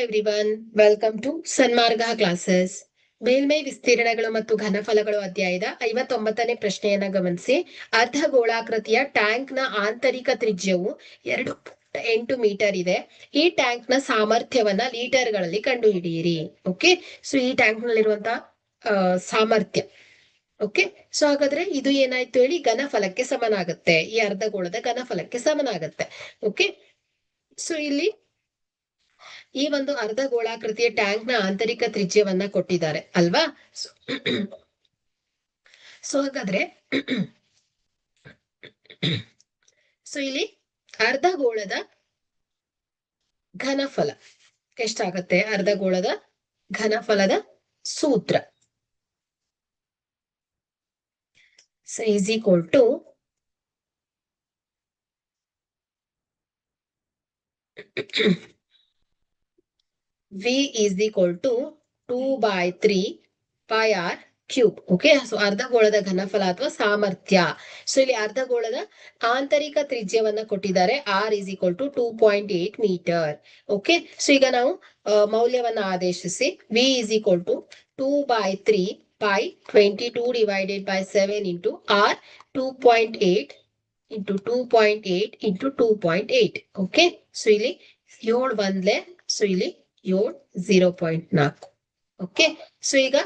Everyone, welcome to Sanmarga classes. ಮೇಲ್ಮೈ ವಿಸ್ತೀರ್ಣಗಳು ಮತ್ತು ಘನಫಲಗಳು ಅಧ್ಯಾಯದ 59ನೇ ಪ್ರಶ್ನೆಯನ್ನ ಗಮನಿಸಿ. ಅರ್ಧ ಗೋಳಾಕೃತಿಯ ಟ್ಯಾಂಕ್ ನ ಆಂತರಿಕ ತ್ರಿಜ್ಯವು 2.8 ಮೀಟರ್ ಇದೆ. ಈ ಟ್ಯಾಂಕ್ ನ ಸಾಮರ್ಥ್ಯವನ್ನ ಲೀಟರ್ಗಳಲ್ಲಿ ಕಂಡುಹಿಡಿಯಿರಿ. ಓಕೆ, ಸೊ ಈ ಟ್ಯಾಂಕ್ ನಲ್ಲಿರುವಂತಹ ಸಾಮರ್ಥ್ಯ. ಓಕೆ, ಸೊ ಹಾಗಾದ್ರೆ ಇದು ಏನಾಯ್ತು ಹೇಳಿ, ಘನಫಲಕ್ಕೆ ಸಮನಾಗುತ್ತೆ. ಈ ಅರ್ಧಗೋಳದ ಘನಫಲಕ್ಕೆ ಸಮನಾಗುತ್ತೆ. ಓಕೆ, ಸೊ ಇಲ್ಲಿ ಈ ಒಂದು ಅರ್ಧ ಗೋಳಾಕೃತಿಯ ಟ್ಯಾಂಕ್ ನ ಆಂತರಿಕ ತ್ರಿಜ್ಯವನ್ನ ಕೊಟ್ಟಿದ್ದಾರೆ ಅಲ್ವಾ. ಸೊ ಹಾಗಾದ್ರೆ ಸೊ ಇಲ್ಲಿ ಅರ್ಧಗೋಳದ ಘನಫಲ ಎಷ್ಟಾಗತ್ತೆ? ಅರ್ಧಗೋಳದ ಘನಫಲದ ಸೂತ್ರ is equal to V is equal to 2/3 pi r cube. Okay, so ಅರ್ಧಗೋಳದ ಘನಫಲ ಅಥವಾ ಸಾಮರ್ಥ್ಯ. ಸೊ ಇಲ್ಲಿ ಅರ್ಧಗೋಳದ ಆಂತರಿಕ ತ್ರಿಜ್ಯವನ್ನ ಕೊಟ್ಟಿದ್ದಾರೆ. R is equal to 2.8 metre. Okay, so ಈಗ ನಾವು ಮೌಲ್ಯವನ್ನ ಆದೇಶಿಸಿ V is equal to 2/3 pi 22 divided by 7 into R 2.8 into 2.8 into 2.8. Okay, so ಇಲ್ಲಿ 7 ಬಂದ್ಲೆ, ಸೊ ಇಲ್ಲಿ 0.4. ಓಕೆ, ಸೊ ಈಗ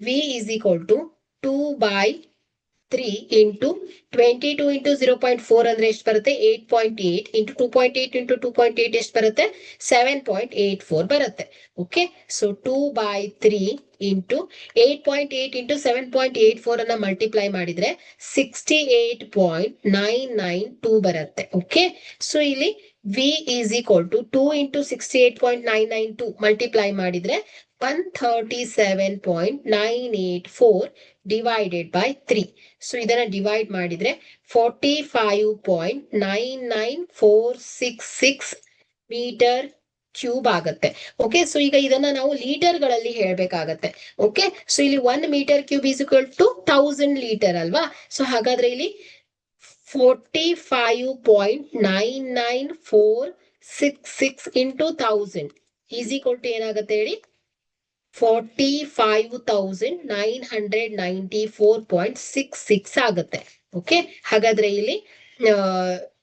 V is equal to 2/3 into 22 into 0.4 ಅಂದ್ರೆ ಎಷ್ಟು ಬರುತ್ತೆ? 8.8 ಇಂಟು 2.8 ಇಂಟು 2.8 ಎಷ್ಟು ಬರುತ್ತೆ? 7.84 ಬರುತ್ತೆ. ಓಕೆ, ಸೊ 2/3 ಇಂಟು 8.8 ಇಂಟು 7.84 ಅನ್ನ ಮಲ್ಟಿಪ್ಲೈ ಮಾಡಿದ್ರೆ 68.992 ಬರುತ್ತೆ. ಓಕೆ, ಸೊ ಇಲ್ಲಿ V is equal to 2 into 68.992 multiply ಮಾಡಿದ್ರೆ 137.984 ಡಿವೈಡೆಡ್ ಬೈ 3. ಸೊ ಇದನ್ನ ಡಿವೈಡ್ ಮಾಡಿದ್ರೆ 45.99466 ಮೀಟರ್ ಕ್ಯೂಬ್ ಆಗತ್ತೆ. ಓಕೆ, ಸೊ ಈಗ ಇದನ್ನ ನಾವು ಲೀಟರ್ಗಳಲ್ಲಿ ಹೇಳ್ಬೇಕಾಗತ್ತೆ. ಓಕೆ, ಸೊ ಇಲ್ಲಿ 1 metre cube is equal to 1000 litre ಅಲ್ವಾ. ಸೊ ಹಾಗಾದ್ರೆ ಇಲ್ಲಿ 45.99466 ಇಂಟು 1000 ಈಸ್ ಈಕ್ವಲ್ ಟು ಏನಾಗುತ್ತೆ ಹೇಳಿ? 45,994.66 ಆಗುತ್ತೆ. ಓಕೆ, ಹಾಗಾದ್ರೆ ಇಲ್ಲಿ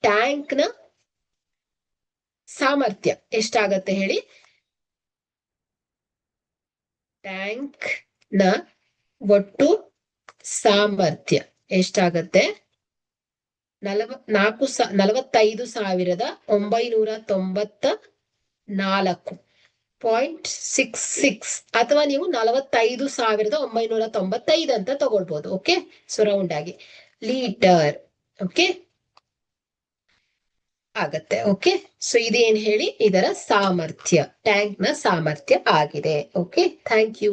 ಟ್ಯಾಂಕ್ ನ ಸಾಮರ್ಥ್ಯ ಎಷ್ಟಾಗತ್ತೆ ಹೇಳಿ? ಟ್ಯಾಂಕ್ ನ ಒಟ್ಟು ಸಾಮರ್ಥ್ಯ ಎಷ್ಟಾಗತ್ತೆ? 45,994.66 ಅಥವಾ ನೀವು 45,995 ಅಂತ ತಗೊಳ್ಬಹುದು. ಓಕೆ, ಸೊ ರೌಂಡ್ ಆಗಿ ಲೀಟರ್ ಓಕೆ ಆಗತ್ತೆ. ಓಕೆ, ಸೊ ಇದೇನ್ ಹೇಳಿ? ಇದರ ಸಾಮರ್ಥ್ಯ, ಟ್ಯಾಂಕ್ ನ ಸಾಮರ್ಥ್ಯ ಆಗಿದೆ. Okay, thank you.